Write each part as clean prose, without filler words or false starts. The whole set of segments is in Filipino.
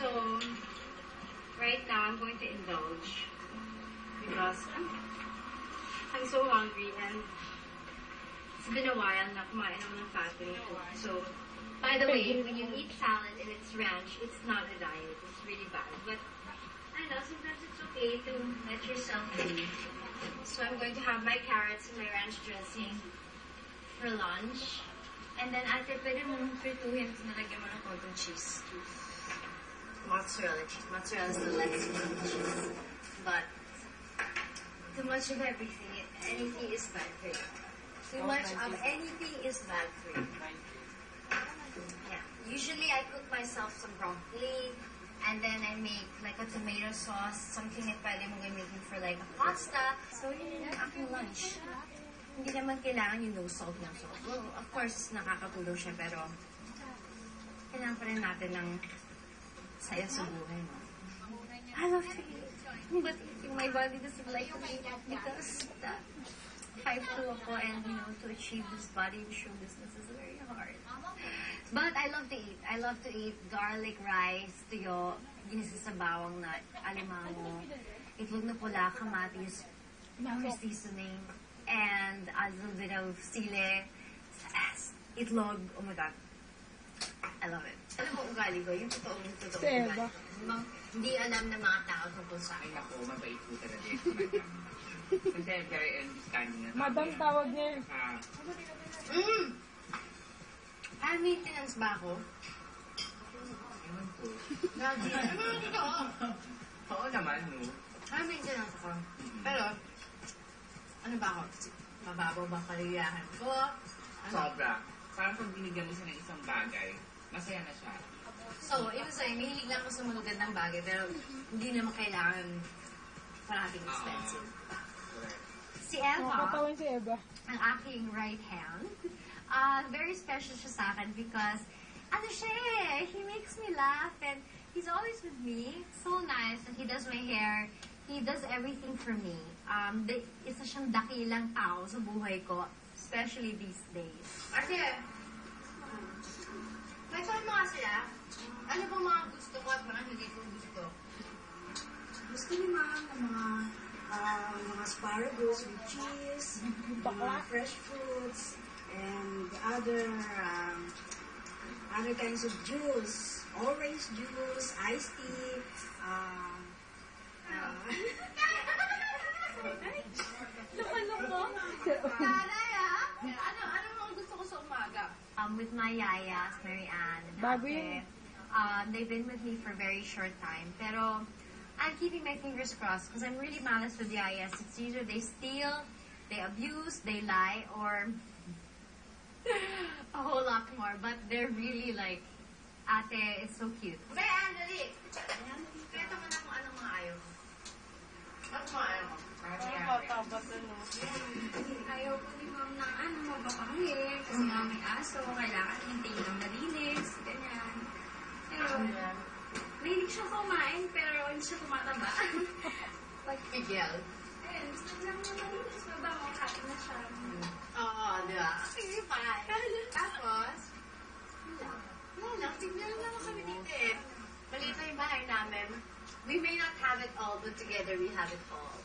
So, right now I'm going to indulge because I'm so hungry and it's been a while na kumain ako ng fattening food. So, by the way, when you eat salad and it's ranch, it's not a diet. It's really bad. But, I know, sometimes it's okay to let yourself be. So, I'm going to have my carrots and my ranch dressing for lunch. And then, ate, pwede mong frituhin at nalagyan mo ng cotton cheese. Mozzarella cheese. Mozzarella is the less cheese. But, too much of everything, anything is bad for you. Too much of anything is bad for you. Yeah. Usually, I cook myself some broccoli, and then I make like a tomato sauce, something that pwede mong gamitin for like a pasta. So, yun yung aking lunch. Hindi naman kailangan yung no salt. Well, of course, nakakatulong siya, pero kailangan pa rin natin ng saya sa buhay, no? I love to eat, but eating my body doesn't like to eat because that 5'2" ako and, you know, to achieve this body in show business is very hard. But I love to eat. I love to eat garlic rice, tuyo, ginisa sa bawang na alimango, itlog na pula, kamatis, for seasoning, and a little bit of sile, itlog, oh my God. I love it. Alam mo ugali ko, yung totoong ugali. Hindi alam ng mga tao tungkol sa akin. Ako, mabait po talaga yung kasi very understanding na. Madam, tawag niya. High maintenance ba ako? Ewan po. Oo naman, no? High maintenance ako. Pero, ano ba ako? Mababaw ba kaliyahan ko? Sobra. Parang pag binigyan mo siya ng isang bagay, masaya na siya. So, ibig sabihin, mahilig lang ako sa mga gandang bagay, pero hindi naman kailangan parating expensive. Si Eva, Nakatawan si Eva. ang aking right hand, very special siya sa akin because, ano siya eh, he makes me laugh and he's always with me. So nice. And he does my hair. He does everything for me. Isa siyang dakilang tao sa buhay ko, especially these days. Ate, may tanong mga sila. Ano bang mga gusto ko at mga hindi ko gusto? Gusto ni Ma'am ng mga asparagus with cheese, mga fresh fruits, and other kinds of juice, orange juice, iced tea, Loko-loko? Taray ah! Ano mga gusto ko sa umaga? With my yayas, Mary Ann, and Bago Ate, yun. they've been with me for a very short time. Pero, I'm keeping my fingers crossed because I'm really malice with yayas. It's either they steal, they abuse, they lie, or a whole lot more. But they're really like, Ate, it's so cute. Okay, Andali! Kwento mo na kung anong mga ayaw mo. Ano mga ayaw mo? Ayaw ko ni Ma'am ng mabakangin. Kasi nga may aso, kailangan hintayin ng malinis, ganyan. Pero, mahilig siya kumain, pero hindi siya tumataba. Pag-igel. Ayun, gusto lang naman malinis, mabango, happy na siya. Oo, di ba? Sige pa. Tapos, wala, tignan lang kami dito eh. Maliit na yung bahay namin. We may not have it all, but together we have it all.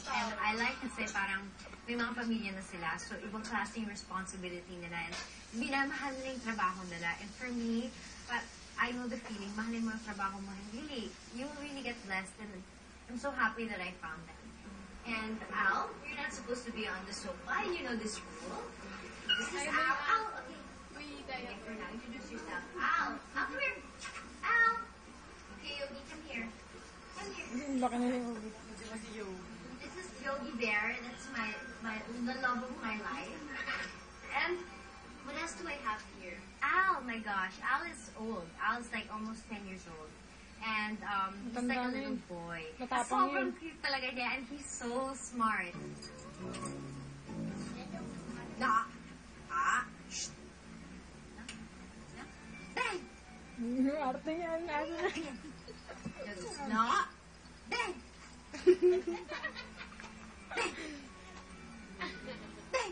And I like kasi parang may mga pamilya na sila, so ibang klase yung responsibility nila. And minamahal nila yung trabaho nila. And for me, but I know the feeling, mahalin mo yung trabaho mo, and really, you really get blessed. And I'm so happy that I found them. And Al, you're not supposed to be on the sofa. You know this rule. This is Al. Al, okay. Okay, for now, introduce yourself. Al, come here. Al. Okay, Yogi, come here. Come here. Laki na yung ulit. This is Yogi Bear. That's the love of my life. And what else do I have here? Al, my gosh. Al is old. Al's like almost 10 years old. And he's like a little boy. Matapang Sobrang yun. cute talaga niya. And he's so smart. Na. Shh. Bang! Arte niya. No. Bang! Bang!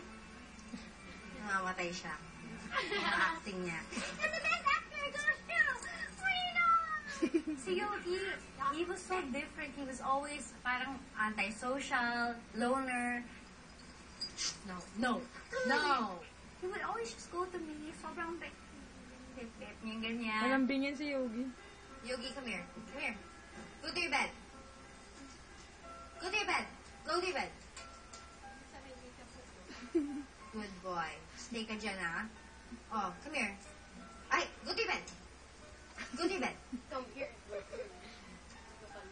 Namamatay siya. Yung acting niya. You're the best actor, go shoot! Freedom! So he was so different. He was always parang antisocial, loner. No. He would always just go to me. Sobrang bip-bip niya, ganyan. Malambingin si Yogi. Yogi, come here. Come here. Go to your bed. Go to your bed. Go to your bed. Good boy. Stay ka dyan, ha? Oh, come here. Ay, go to your bed. Go to your bed.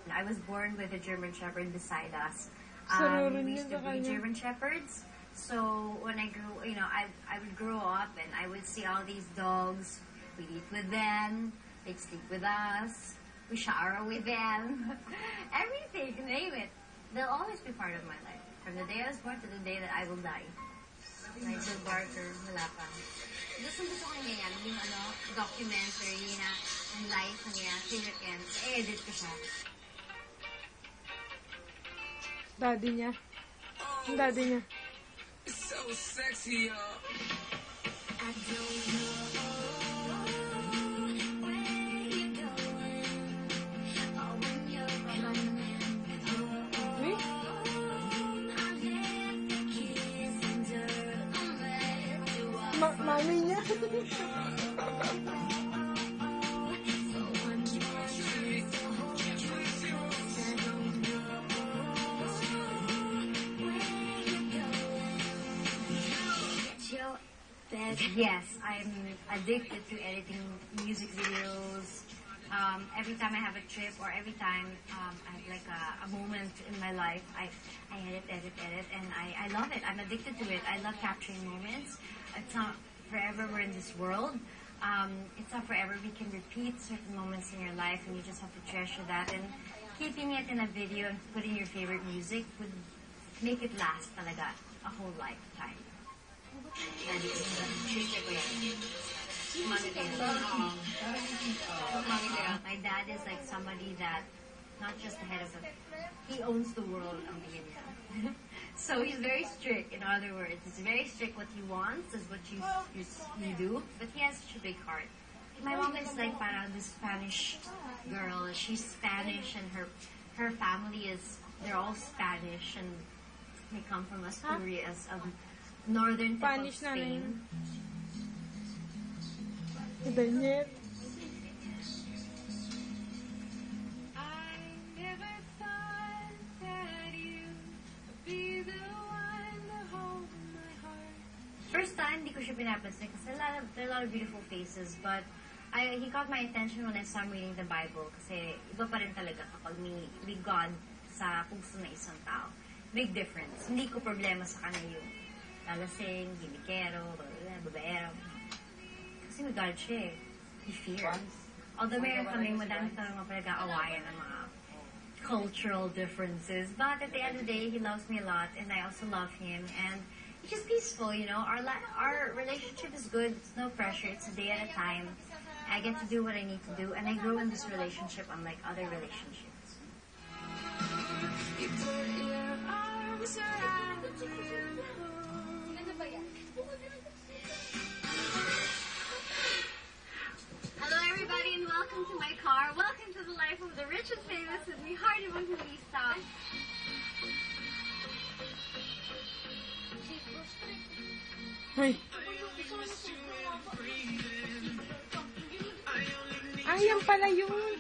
I was born with a German Shepherd beside us. Sunurin We niya used sa to breed kanya. German Shepherds. So when I grew, I would grow up and I would see all these dogs. We'd eat with them. They'd sleep with us. We shower with them. Everything, name it. They'll always be part of my life. From the day I was born to the day that I will die. Nigel Barker, wala pa. Gusto ko niya yan, yung documentary na yung life niya, Philippines. Edit ko siya. Daddy niya. Yung daddy niya. So sexy, y'all. Uy? Mami niya. Yes, I'm addicted to editing music videos. Every time I have a trip or every time I have like a moment in my life, I edit, and I love it. I'm addicted to it. I love capturing moments. It's not forever we're in this world. It's not forever we can repeat certain moments in your life, and you just have to treasure that. And keeping it in a video and putting your favorite music would make it last talaga a whole lifetime. My dad is like somebody that, not just the head of the, he owns the world ang bigyan niya. So he's very strict, in other words. He's very strict. What he wants is what you do, but he has such a big heart. My mom is like parang this Spanish girl. She's Spanish and her family is, they're all Spanish and they come from Asturias, northern tip of Spanish na Spain. Daniel. First time, hindi ko siya pinapansin kasi there are a lot of beautiful faces, but he caught my attention when I saw him reading the Bible kasi iba pa rin talaga kapag may God sa puso ng isang tao. Big difference. Hindi ko problema sa kanya yung lalasing, gimikero, babaero. Kasi may God siya eh. He fears. Although meron kami madami talagang pinag-aawayan ng mga cultural differences, but at the end of the day, he loves me a lot and I also love him, and it's just peaceful, you know. Our relationship is good. It's no pressure. It's a day at a time. I get to do what I need to do, and I grow in this relationship unlike other relationships. You put your arms around me. Hello everybody and welcome to my car. Welcome to the life of the rich and famous with me, Hardy Evangelista. Ay. Ay, yan pala yun.